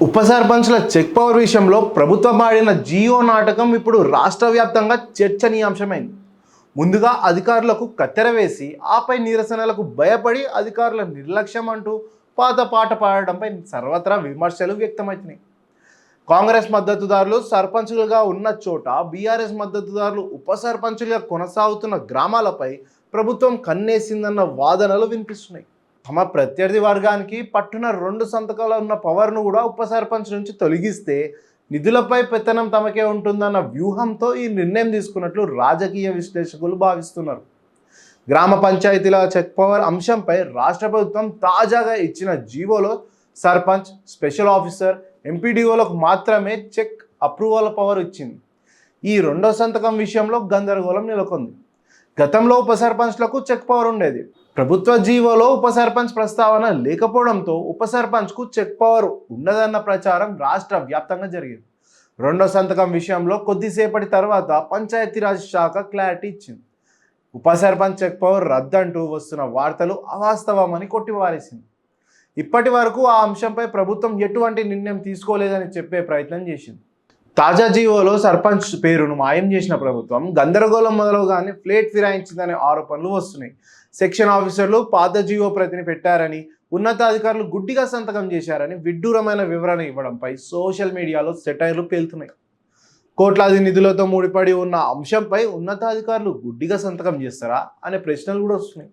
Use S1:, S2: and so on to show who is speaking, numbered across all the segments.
S1: ఉప సర్పంచ్ల check power విషయంలో ప్రభుత్వం ఆడిన జియో నాటకం ఇప్పుడు రాష్ట్ర వ్యాప్తంగా చర్చనీయాంశమైంది. ముందుగా అధికారులకు కత్తెర వేసి ఆపై నిరసనలకు భయపడి అధికారుల నిర్లక్ష్యం అంటూ పాత పాట పాడడంపై సర్వత్రా విమర్శలు వ్యక్తమవుతున్నాయి. కాంగ్రెస్ మద్దతుదారులు సర్పంచులుగా ఉన్న చోట బీఆర్ఎస్ మద్దతుదారులు ఉప సర్పంచులుగా కొనసాగుతున్న గ్రామాలపై ప్రభుత్వం కన్నేసిందన్న వాదనలు వినిపిస్తున్నాయి. తమ ప్రత్యర్థి వర్గానికి పట్టున 2 సంతకాలు ఉన్న పవర్ను కూడా ఉప సర్పంచ్ నుంచి తొలగిస్తే నిధులపై పెత్తనం తమకే ఉంటుందన్న వ్యూహంతో ఈ నిర్ణయం తీసుకున్నట్లు రాజకీయ విశ్లేషకులు భావిస్తున్నారు. గ్రామ పంచాయతీల చెక్ పవర్ అంశంపై రాష్ట్ర ప్రభుత్వం తాజాగా ఇచ్చిన జీవోలో సర్పంచ్, స్పెషల్ ఆఫీసర్, ఎంపీడీఓలకు మాత్రమే చెక్ అప్రూవల్ పవర్ ఇచ్చింది. ఈ 2వ సంతకం విషయంలో గందరగోళం నెలకొంది. గతంలో ఉప సర్పంచ్లకు చెక్ పవర్ ఉండేది. ప్రభుత్వ జీవోలో ఉప సర్పంచ్ ప్రస్తావన లేకపోవడంతో ఉప సర్పంచ్కు చెక్ పవర్ ఉండదన్న ప్రచారం రాష్ట్ర వ్యాప్తంగా జరిగింది. 2వ సంతకం విషయంలో కొద్దిసేపటి తర్వాత పంచాయతీరాజ్ శాఖ క్లారిటీ ఇచ్చింది. ఉప సర్పంచ్ చెక్ పవర్ రద్దంటూ వస్తున్న వార్తలు అవాస్తవమని కొట్టివారేసింది. ఇప్పటి వరకు ఆ అంశంపై ప్రభుత్వం ఎటువంటి నిర్ణయం తీసుకోలేదని చెప్పే ప్రయత్నం చేసింది. తాజా జీవోలో సర్పంచ్ పేరును మాయం చేసిన ప్రభుత్వం గందరగోళం మొదలుగానే ప్లేట్ ఫిరాయించిందనే ఆరోపణలు వస్తున్నాయి. సెక్షన్ ఆఫీసర్లు పాత జీవో ప్రతిని పెట్టారని, ఉన్నతాధికారులు గుడ్డిగా సంతకం చేశారని విడ్డూరమైన వివరణ ఇవ్వడంపై సోషల్ మీడియాలో సెటైర్లు పేలుతున్నాయి. కోట్లాది నిధులతో ముడిపడి ఉన్న అంశంపై ఉన్నతాధికారులు గుడ్డిగా సంతకం చేస్తారా అనే ప్రశ్నలు కూడా వస్తున్నాయి.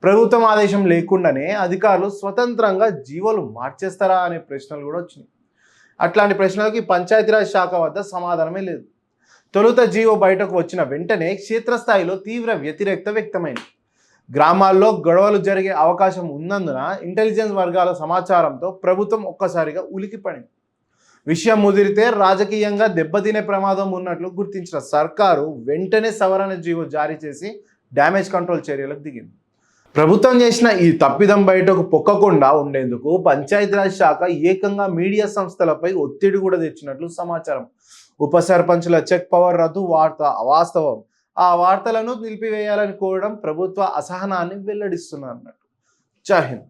S1: ప్రభుత్వం ఆదేశం లేకుండానే అధికారులు స్వతంత్రంగా జీవోలు మార్చేస్తారా అనే ప్రశ్నలు కూడా వచ్చినాయి. అట్లాంటి ప్రశ్నలకి పంచాయతీరాజ్ శాఖ వద్ద సమాధానమే లేదు. తొలుత జీవో బయటకు వచ్చిన వెంటనే క్షేత్రస్థాయిలో తీవ్ర వ్యతిరేకత వ్యక్తమైంది. గ్రామాల్లో గొడవలు జరిగే అవకాశం ఉన్నందున ఇంటెలిజెన్స్ వర్గాల సమాచారంతో ప్రభుత్వం ఒక్కసారిగా ఉలికిపడింది. విషయం ముదిరితే రాజకీయంగా దెబ్బతినే ప్రమాదం ఉన్నట్లు గుర్తించిన సర్కారు వెంటనే సవరణ జీవో జారీ చేసి డ్యామేజ్ కంట్రోల్ చర్యలకు దిగింది. ప్రభుత్వం చేసిన ఈ తప్పిదం బయటకు పొక్కకుండా ఉండేందుకు పంచాయతీరాజ్ శాఖ ఏకంగా మీడియా సంస్థలపై ఒత్తిడి కూడా తెచ్చినట్లు సమాచారం. ఉప సర్పంచుల చెక్ పవర్ రద్దు వార్త అవాస్తవం. ఆ వార్తలను నిలిపివేయాలని కోరడం ప్రభుత్వ అసహనాన్ని వెల్లడిస్తున్నారు అన్నట్టు. జై హింద్.